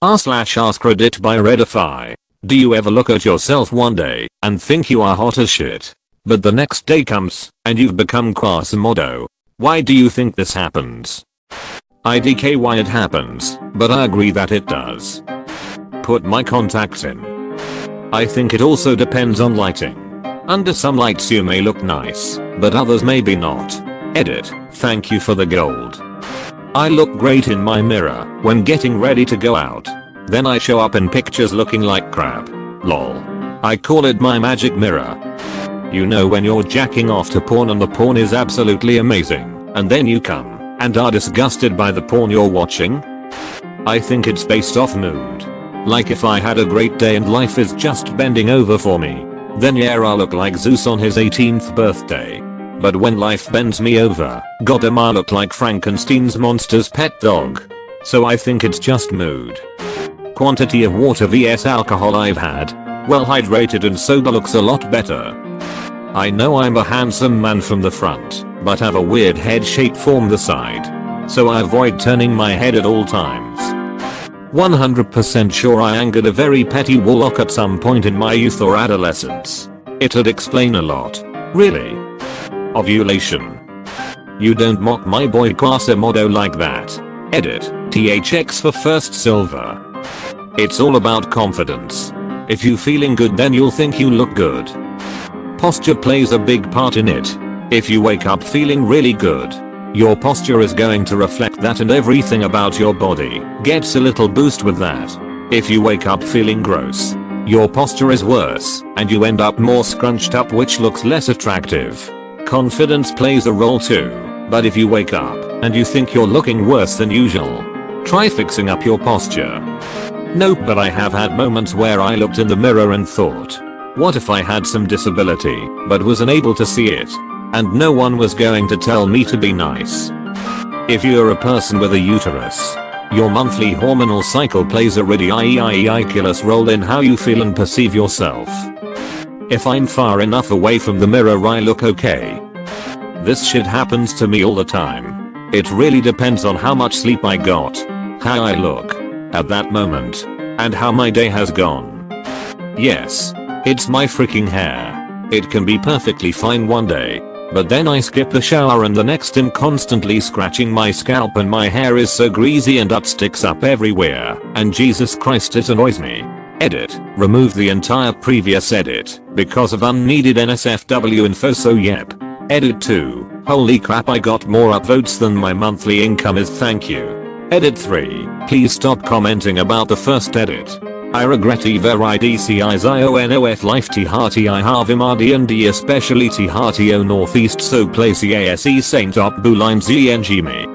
r/askreddit by Redify. Do you ever look at yourself one day and think you are hot as shit? But the next day comes and you've become Quasimodo. Why do you think this happens? IDK why it happens, but I agree that it does. Put my contacts in. I think it also depends on lighting. Under some lights you may look nice, but others maybe not. Edit, thank you for the gold. I look great in my mirror when getting ready to go out. Then I show up in pictures looking like crap. Lol. I call it my magic mirror. You know when you're jacking off to porn and the porn is absolutely amazing, and then you come and are disgusted by the porn you're watching? I think it's based off mood. Like if I had a great day and life is just bending over for me, then yeah I look like Zeus on his 18th birthday. But when life bends me over, goddamn I look like Frankenstein's monster's pet dog. So I think it's just mood. Quantity of water vs alcohol I've had. Well hydrated and sober looks a lot better. I know I'm a handsome man from the front, but have a weird head shape from the side. So I avoid turning my head at all times. 100% sure I angered a very petty warlock at some point in my youth or adolescence. It'd explain a lot. Really? Ovulation. You don't mock my boy Quasimodo like that. Edit, THX for first silver. It's all about confidence. If you feeling good then you'll think you look good. Posture plays a big part in it. If you wake up feeling really good, your posture is going to reflect that and everything about your body gets a little boost with that. If you wake up feeling gross, your posture is worse and you end up more scrunched up which looks less attractive. Confidence plays a role too, but if you wake up and you think you're looking worse than usual, try fixing up your posture. Nope, but I have had moments where I looked in the mirror and thought, what if I had some disability but was unable to see it? And no one was going to tell me to be nice. If you're a person with a uterus, your monthly hormonal cycle plays a ridiculous role in how you feel and perceive yourself. If I'm far enough away from the mirror I look okay. This shit happens to me all the time. It really depends on how much sleep I got, how I look at that moment, and how my day has gone. Yes, it's my freaking hair. It can be perfectly fine one day, but then I skip the shower and the next I'm constantly scratching my scalp and my hair is so greasy and it sticks up everywhere, and Jesus Christ it annoys me. Edit, remove the entire previous edit because of unneeded NSFW info so yep. Edit 2, holy crap I got more upvotes than my monthly income is thank you. Edit 3, please stop commenting about the first edit. I regret everidcizonof life t-hearty I have imrd especially t-hearty o northeast so place ase saint up buline zng me.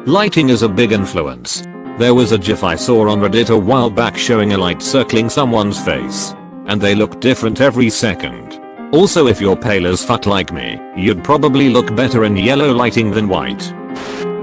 Lighting is a big influence. There was a gif I saw on Reddit a while back showing a light circling someone's face, and they look different every second. Also if you're pale as fuck like me, you'd probably look better in yellow lighting than white.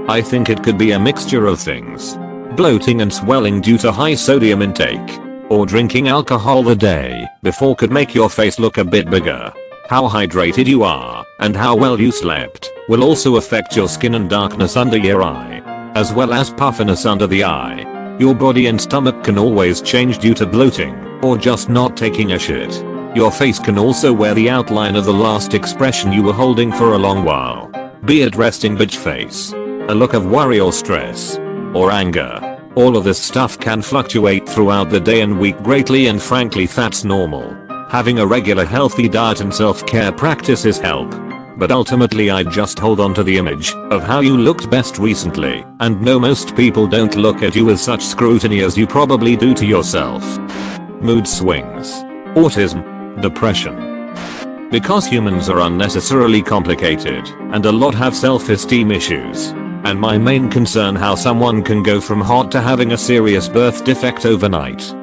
I think it could be a mixture of things. Bloating and swelling due to high sodium intake, or drinking alcohol the day before could make your face look a bit bigger. How hydrated you are and how well you slept will also affect your skin and darkness under your eye, as well as puffiness under the eye. Your body and stomach can always change due to bloating or just not taking a shit. Your face can also wear the outline of the last expression you were holding for a long while, be it resting bitch face, a look of worry or stress, or anger. All of this stuff can fluctuate throughout the day and week greatly and frankly that's normal. Having a regular healthy diet and self-care practices help. But ultimately I'd just hold on to the image of how you looked best recently and know most people don't look at you with such scrutiny as you probably do to yourself. Mood swings. Autism. Depression. Because humans are unnecessarily complicated and a lot have self-esteem issues. And my main concern how someone can go from hot to having a serious birth defect overnight.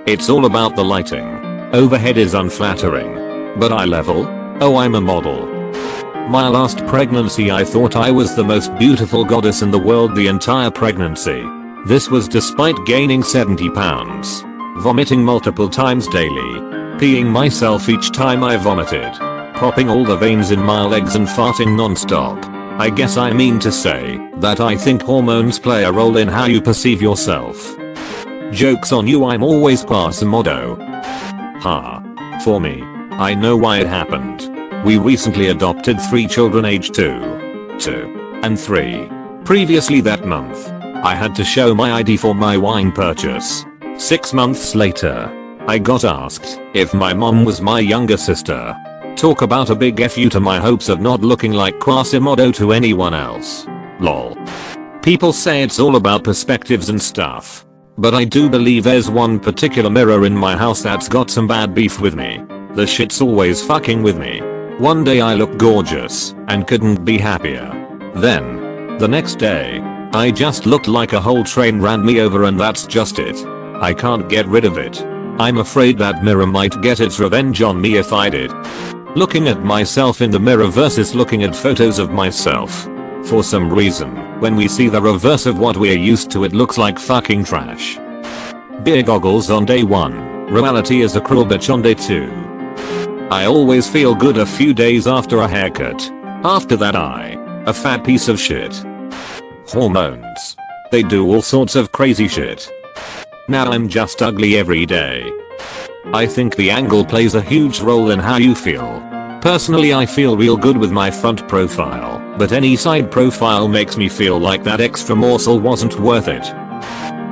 It's all about the lighting. Overhead is unflattering. But eye level? Oh I'm a model. My last pregnancy I thought I was the most beautiful goddess in the world the entire pregnancy. This was despite gaining 70 pounds. Vomiting multiple times daily. Peeing myself each time I vomited. Popping all the veins in my legs and farting non-stop. I guess I mean to say that I think hormones play a role in how you perceive yourself. Joke's on you, I'm always Quasimodo. Ha. For me. I know why it happened. We recently adopted 3 children aged 2, 2, and 3. Previously that month, I had to show my ID for my wine purchase. 6 months later, I got asked if my mom was my younger sister. Talk about a big F you to my hopes of not looking like Quasimodo to anyone else. Lol. People say it's all about perspectives and stuff. But I do believe there's one particular mirror in my house that's got some bad beef with me. The shit's always fucking with me. One day I look gorgeous and couldn't be happier. Then, the next day, I just looked like a whole train ran me over and that's just it. I can't get rid of it. I'm afraid that mirror might get its revenge on me if I did. Looking at myself in the mirror versus looking at photos of myself. For some reason, when we see the reverse of what we're used to, it looks like fucking trash. Beer goggles on day 1. Reality is a cruel bitch on day 2. I always feel good a few days after a haircut. After that a fat piece of shit. Hormones. They do all sorts of crazy shit. Now I'm just ugly every day. I think the angle plays a huge role in how you feel. Personally, I feel real good with my front profile, but any side profile makes me feel like that extra morsel wasn't worth it.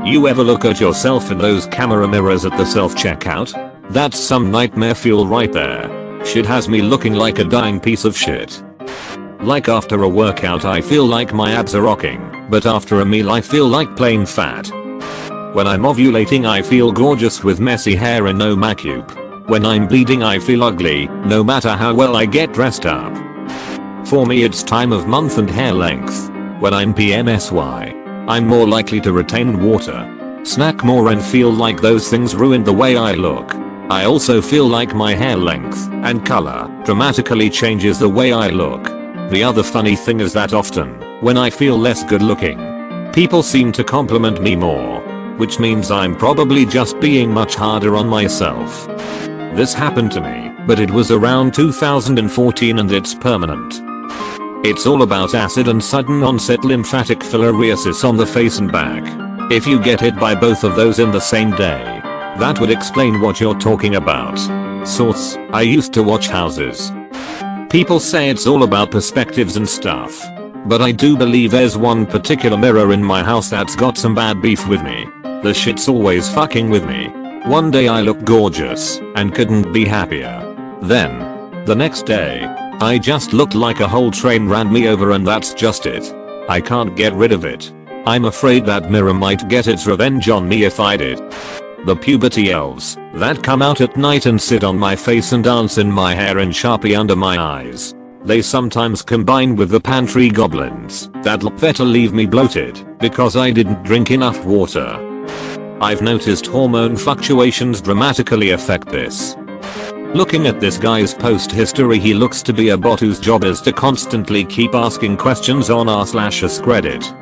You ever look at yourself in those camera mirrors at the self-checkout? That's some nightmare fuel right there. Shit has me looking like a dying piece of shit. Like after a workout I feel like my abs are rocking, but after a meal I feel like plain fat. When I'm ovulating I feel gorgeous with messy hair and no makeup. When I'm bleeding I feel ugly, no matter how well I get dressed up. For me it's time of month and hair length. When I'm PMSY, I'm more likely to retain water, snack more and feel like those things ruined the way I look. I also feel like my hair length and color dramatically changes the way I look. The other funny thing is that often, when I feel less good looking, people seem to compliment me more, which means I'm probably just being much harder on myself. This happened to me, but it was around 2014 and it's permanent. It's all about acid and sudden onset lymphatic filariasis on the face and back. If you get hit by both of those in the same day, that would explain what you're talking about. Source: I used to watch Houses. People say it's all about perspectives and stuff. But I do believe there's one particular mirror in my house that's got some bad beef with me. The shit's always fucking with me. One day I look gorgeous and couldn't be happier. Then, the next day, I just looked like a whole train ran me over and that's just it. I can't get rid of it. I'm afraid that mirror might get its revenge on me if I did. The puberty elves that come out at night and sit on my face and dance in my hair and Sharpie under my eyes. They sometimes combine with the pantry goblins that better leave me bloated because I didn't drink enough water. I've noticed hormone fluctuations dramatically affect this. Looking at this guy's post history, he looks to be a bot whose job is to constantly keep asking questions on r/askreddit.